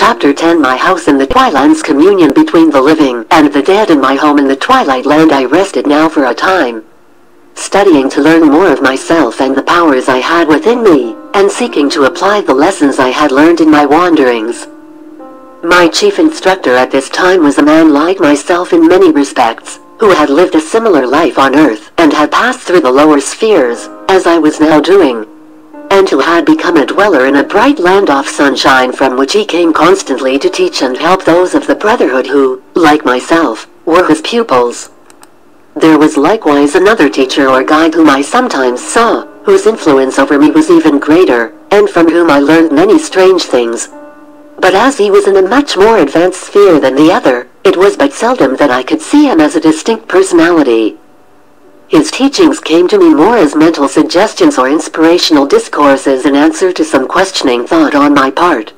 Chapter 10 My house in the Twilight's communion between the living and the dead. In my home in the Twilight land I rested now for a time, studying to learn more of myself and the powers I had within me, and seeking to apply the lessons I had learned in my wanderings. My chief instructor at this time was a man like myself in many respects, who had lived a similar life on earth and had passed through the lower spheres, as I was now doing, and who had become a dweller in a bright land of sunshine from which he came constantly to teach and help those of the brotherhood who, like myself, were his pupils. There was likewise another teacher or guide whom I sometimes saw, whose influence over me was even greater, and from whom I learned many strange things. But as he was in a much more advanced sphere than the other, it was but seldom that I could see him as a distinct personality. His teachings came to me more as mental suggestions or inspirational discourses in answer to some questioning thought on my part.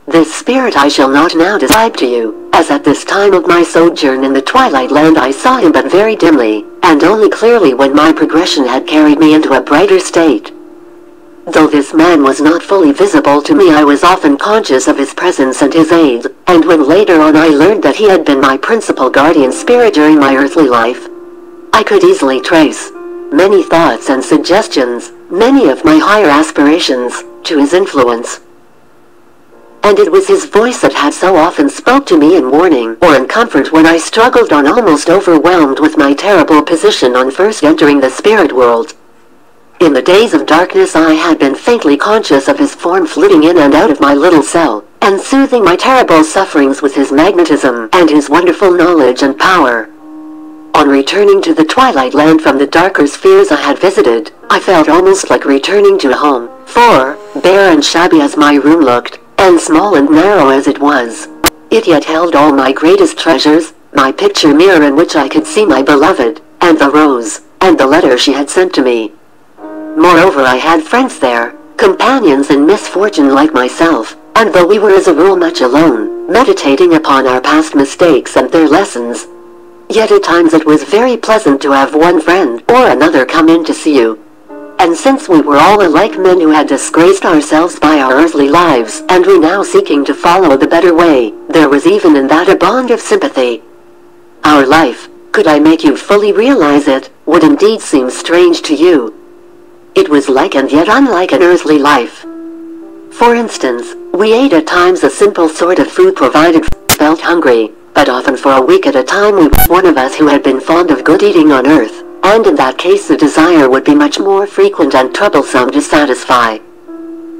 This spirit I shall not now describe to you, as at this time of my sojourn in the Twilight land I saw him but very dimly, and only clearly when my progression had carried me into a brighter state. Though this man was not fully visible to me, I was often conscious of his presence and his aid, and when later on I learned that he had been my principal guardian spirit during my earthly life, I could easily trace many thoughts and suggestions, many of my higher aspirations, to his influence. And it was his voice that had so often spoke to me in warning or in comfort when I struggled on, almost overwhelmed with my terrible position on first entering the spirit world. In the days of darkness I had been faintly conscious of his form flitting in and out of my little cell, and soothing my terrible sufferings with his magnetism and his wonderful knowledge and power. On returning to the Twilight land from the darker spheres I had visited, I felt almost like returning to home, for, bare and shabby as my room looked, and small and narrow as it was, it yet held all my greatest treasures, my picture mirror in which I could see my beloved, and the rose, and the letter she had sent to me. Moreover, I had friends there, companions in misfortune like myself, and though we were as a rule much alone, meditating upon our past mistakes and their lessons, yet at times it was very pleasant to have one friend or another come in to see you. And since we were all alike men who had disgraced ourselves by our earthly lives, and were now seeking to follow the better way, there was even in that a bond of sympathy. Our life, could I make you fully realize it, would indeed seem strange to you. It was like and yet unlike an earthly life. For instance, we ate at times a simple sort of food provided for us, felt hungry, but often for a week at a time we were one of us who had been fond of good eating on earth, and in that case the desire would be much more frequent and troublesome to satisfy.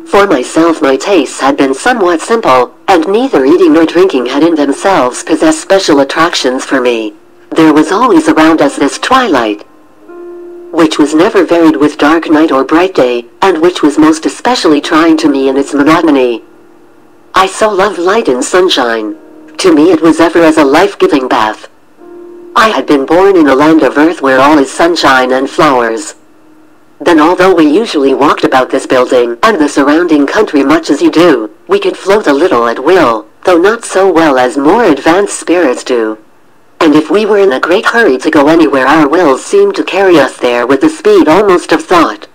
For myself my tastes had been somewhat simple, and neither eating nor drinking had in themselves possessed special attractions for me. There was always around us this twilight, which was never varied with dark night or bright day, and which was most especially trying to me in its monotony. I so loved light and sunshine. To me it was ever as a life-giving bath. I had been born in a land of earth where all is sunshine and flowers. Then although we usually walked about this building and the surrounding country much as you do, we could float a little at will, though not so well as more advanced spirits do. And if we were in a great hurry to go anywhere, our wills seemed to carry us there with the speed almost of thought.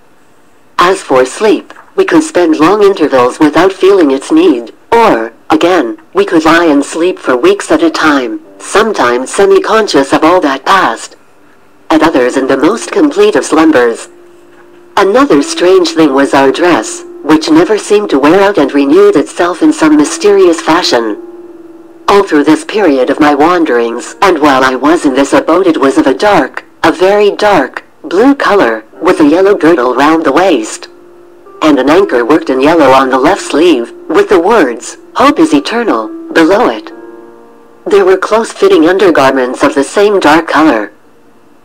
As for sleep, we could spend long intervals without feeling its need, or, again, we could lie and sleep for weeks at a time, sometimes semi-conscious of all that passed, at others in the most complete of slumbers. Another strange thing was our dress, which never seemed to wear out and renewed itself in some mysterious fashion. All through this period of my wanderings, and while I was in this abode, it was of a very dark, blue color, with a yellow girdle round the waist, and an anchor worked in yellow on the left sleeve, with the words, "Hope is eternal," below it. There were close-fitting undergarments of the same dark color.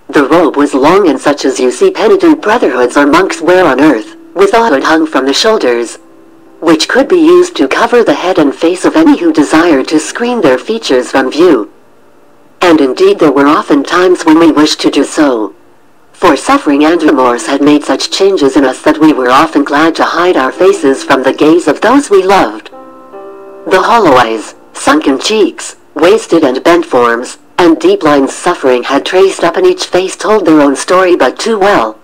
The robe was long and such as you see penitent brotherhoods or monks wear on earth, with a hood hung from the shoulders, which could be used to cover the head and face of any who desired to screen their features from view. And indeed there were often times when we wished to do so, for suffering and remorse had made such changes in us that we were often glad to hide our faces from the gaze of those we loved. The hollow eyes, sunken cheeks, wasted and bent forms, and deep lines suffering had traced up in each face told their own story but too well.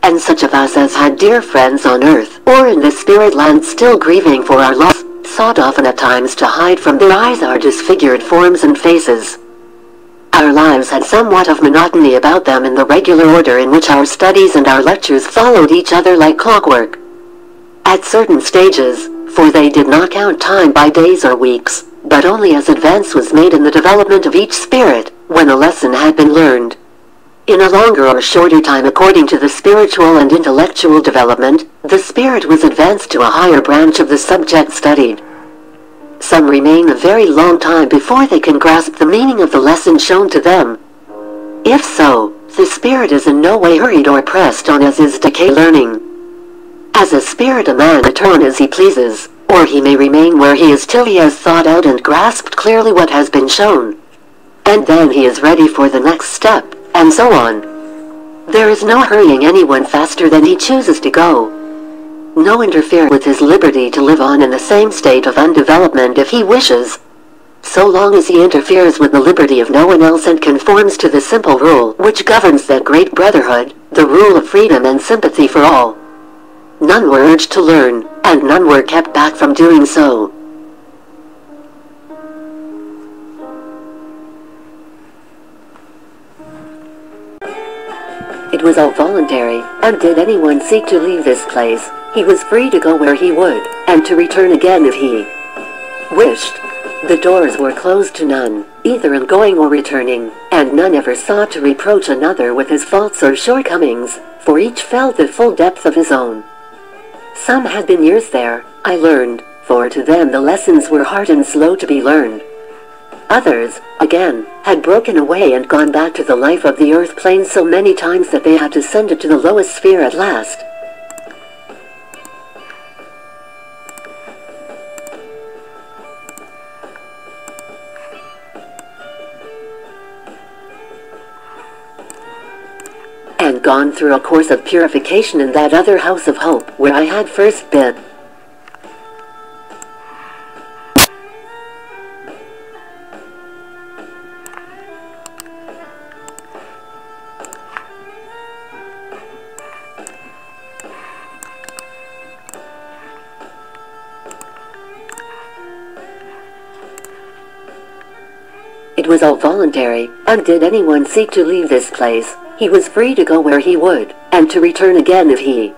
And such of us as had dear friends on earth, or in the spirit land still grieving for our loss, sought often at times to hide from their eyes our disfigured forms and faces. Our lives had somewhat of monotony about them in the regular order in which our studies and our lectures followed each other like clockwork. At certain stages, for they did not count time by days or weeks, but only as advance was made in the development of each spirit, when a lesson had been learned. In a longer or shorter time according to the spiritual and intellectual development, the spirit was advanced to a higher branch of the subject studied. Some remain a very long time before they can grasp the meaning of the lesson shown to them. If so, the spirit is in no way hurried or pressed on as is decay learning. As a spirit a man may turn as he pleases, or he may remain where he is till he has thought out and grasped clearly what has been shown. And then he is ready for the next step, and so on. There is no hurrying anyone faster than he chooses to go. No interfere with his liberty to live on in the same state of undevelopment if he wishes, so long as he interferes with the liberty of no one else and conforms to the simple rule which governs that great brotherhood, the rule of freedom and sympathy for all. None were urged to learn, and none were kept back from doing so. It was all voluntary, and did anyone seek to leave this place, he was free to go where he would, and to return again if he wished. The doors were closed to none, either in going or returning, and none ever sought to reproach another with his faults or shortcomings, for each felt the full depth of his own. Some had been years there, I learned, for to them the lessons were hard and slow to be learned. Others, again, had broken away and gone back to the life of the earth plane so many times that they had descended to the lowest sphere at last. And gone through a course of purification in that other house of hope where I had first been. It was all voluntary, and did anyone seek to leave this place, he was free to go where he would, and to return again if he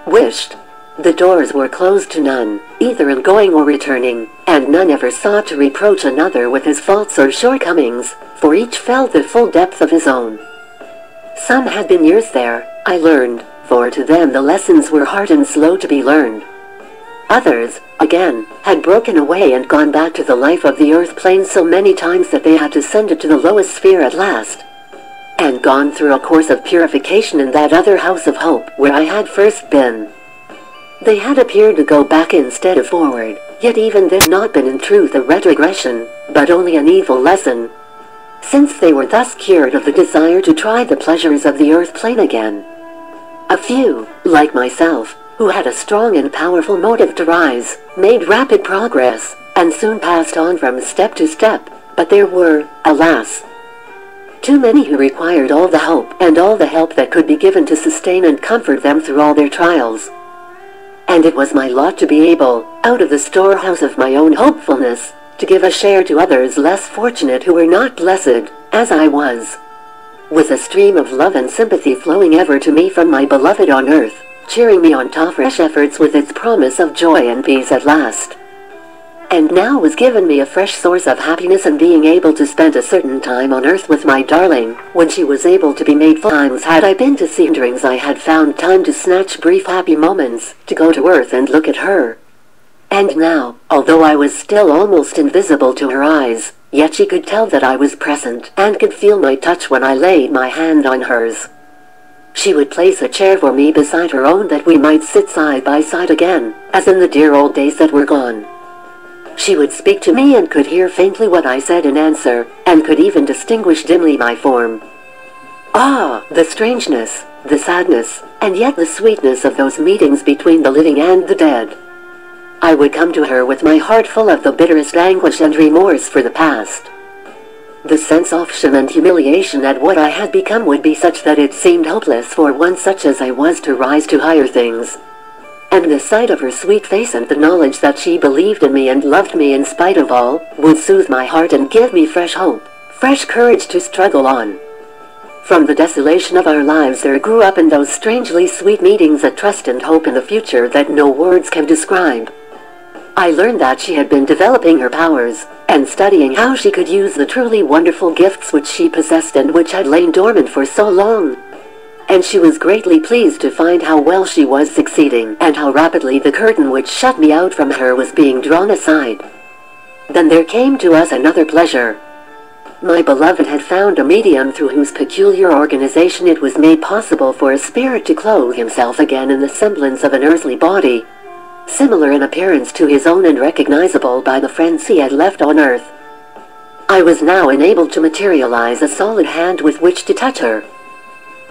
wished. The doors were closed to none, either in going or returning, and none ever sought to reproach another with his faults or shortcomings, for each felt the full depth of his own. Some had been years there, I learned, for to them the lessons were hard and slow to be learned. Others, again, had broken away and gone back to the life of the earth plane so many times that they had descended to the lowest sphere at last, and gone through a course of purification in that other house of hope where I had first been. They had appeared to go back instead of forward, yet even this had not been in truth a retrogression, but only an evil lesson, since they were thus cured of the desire to try the pleasures of the earth plane again. A few, like myself, who had a strong and powerful motive to rise, made rapid progress, and soon passed on from step to step, but there were, alas, too many who required all the hope and all the help that could be given to sustain and comfort them through all their trials. And it was my lot to be able, out of the storehouse of my own hopefulness, to give a share to others less fortunate who were not blessed, as I was. With a stream of love and sympathy flowing ever to me from my beloved on earth, cheering me on to fresh efforts with its promise of joy and peace at last. And now was given me a fresh source of happiness in being able to spend a certain time on earth with my darling, when she was able to be made full. Times had I been to see wanderings I had found time to snatch brief happy moments, to go to earth and look at her. And now, although I was still almost invisible to her eyes, yet she could tell that I was present, and could feel my touch when I laid my hand on hers. She would place a chair for me beside her own that we might sit side by side again, as in the dear old days that were gone. She would speak to me and could hear faintly what I said in answer, and could even distinguish dimly my form. Ah, the strangeness, the sadness, and yet the sweetness of those meetings between the living and the dead. I would come to her with my heart full of the bitterest anguish and remorse for the past. The sense of shame and humiliation at what I had become would be such that it seemed hopeless for one such as I was to rise to higher things. and the sight of her sweet face and the knowledge that she believed in me and loved me in spite of all, would soothe my heart and give me fresh hope, fresh courage to struggle on. From the desolation of our lives there grew up in those strangely sweet meetings a trust and hope in the future that no words can describe. I learned that she had been developing her powers, and studying how she could use the truly wonderful gifts which she possessed and which had lain dormant for so long. And she was greatly pleased to find how well she was succeeding, and how rapidly the curtain which shut me out from her was being drawn aside. Then there came to us another pleasure. My beloved had found a medium through whose peculiar organization it was made possible for a spirit to clothe himself again in the semblance of an earthly body, similar in appearance to his own and recognizable by the friends he had left on earth. I was now enabled to materialize a solid hand with which to touch her.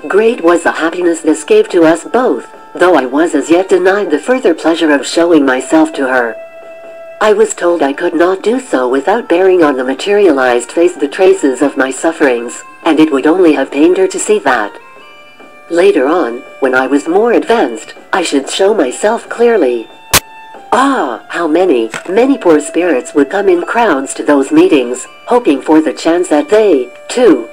Great was the happiness this gave to us both, though I was as yet denied the further pleasure of showing myself to her. I was told I could not do so without bearing on the materialized face the traces of my sufferings, and it would only have pained her to see that. Later on, when I was more advanced, I should show myself clearly. Ah, how many poor spirits would come in crowds to those meetings, hoping for the chance that they, too,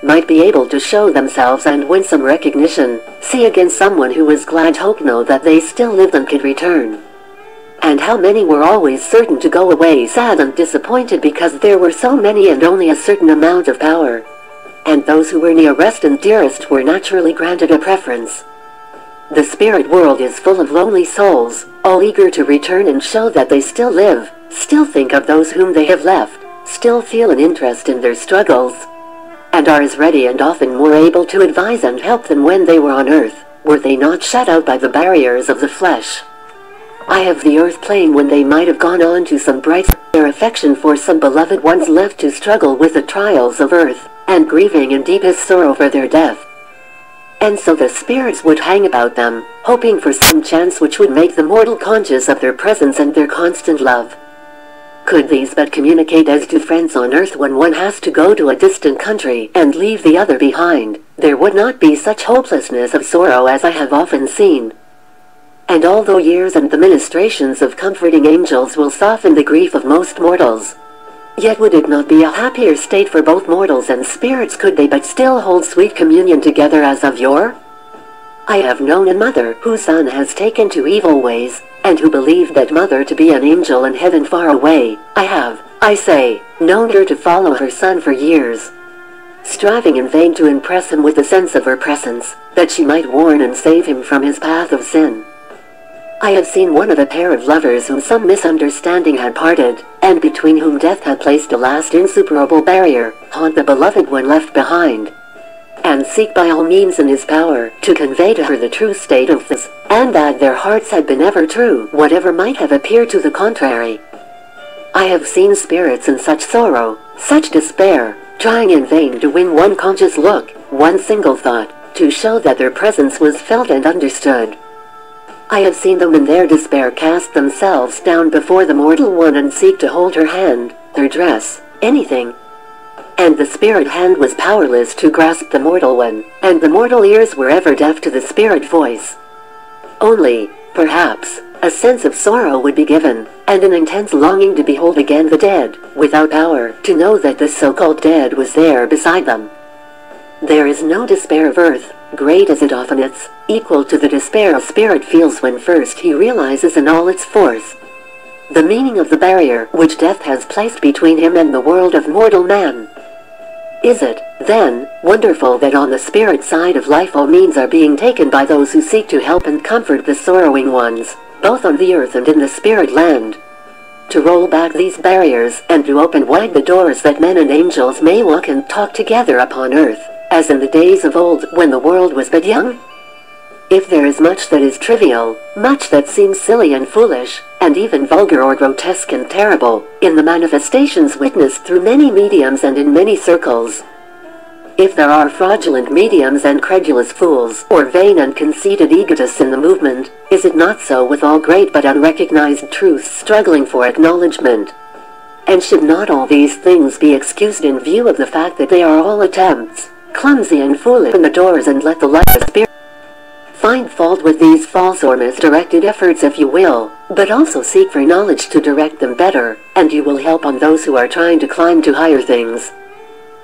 might be able to show themselves and win some recognition, see again someone who was glad to know that they still lived and could return. And how many were always certain to go away sad and disappointed because there were so many and only a certain amount of power. And those who were nearest and dearest were naturally granted a preference. The spirit world is full of lonely souls, all eager to return and show that they still live, still think of those whom they have left, still feel an interest in their struggles, and are as ready and often more able to advise and help than when they were on earth, were they not shut out by the barriers of the flesh. I have the earth plain when they might have gone on to some bright their affection for some beloved ones left to struggle with the trials of earth, and grieving in deepest sorrow for their death. And so the spirits would hang about them, hoping for some chance which would make the mortal conscious of their presence and their constant love. Could these but communicate as to friends on earth when one has to go to a distant country and leave the other behind, there would not be such hopelessness of sorrow as I have often seen. And although years and the ministrations of comforting angels will soften the grief of most mortals, yet would it not be a happier state for both mortals and spirits could they but still hold sweet communion together as of yore? I have known a mother whose son has taken to evil ways, and who believed that mother to be an angel in heaven far away. I have, I say, known her to follow her son for years, striving in vain to impress him with the sense of her presence, that she might warn and save him from his path of sin. I have seen one of a pair of lovers whom some misunderstanding had parted, and between whom death had placed a last insuperable barrier, haunt the beloved one left behind, and seek by all means in his power to convey to her the true state of things, and that their hearts had been ever true, whatever might have appeared to the contrary. I have seen spirits in such sorrow, such despair, trying in vain to win one conscious look, one single thought, to show that their presence was felt and understood. I have seen them in their despair cast themselves down before the mortal one and seek to hold her hand, their dress, anything. And the spirit hand was powerless to grasp the mortal one, and the mortal ears were ever deaf to the spirit voice. Only, perhaps, a sense of sorrow would be given, and an intense longing to behold again the dead, without power to know that the so-called dead was there beside them. There is no despair of earth, great as it often is, equal to the despair a spirit feels when first he realizes in all its force the meaning of the barrier which death has placed between him and the world of mortal man. Is it, then, wonderful that on the spirit side of life all means are being taken by those who seek to help and comfort the sorrowing ones, both on the earth and in the spirit land, to roll back these barriers and to open wide the doors that men and angels may walk and talk together upon earth, as in the days of old when the world was but young? If there is much that is trivial, much that seems silly and foolish, and even vulgar or grotesque and terrible, in the manifestations witnessed through many mediums and in many circles, if there are fraudulent mediums and credulous fools, or vain and conceited egotists in the movement, is it not so with all great but unrecognized truths struggling for acknowledgement? And should not all these things be excused in view of the fact that they are all attempts, clumsy and foolish, open the doors and let the light of the spirit Find fault with these false or misdirected efforts if you will, but also seek for knowledge to direct them better, and you will help on those who are trying to climb to higher things.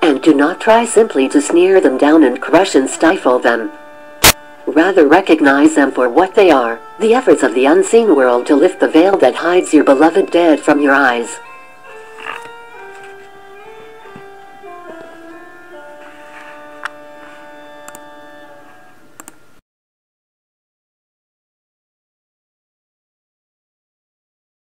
And do not try simply to sneer them down and crush and stifle them. Rather recognize them for what they are, the efforts of the unseen world to lift the veil that hides your beloved dead from your eyes.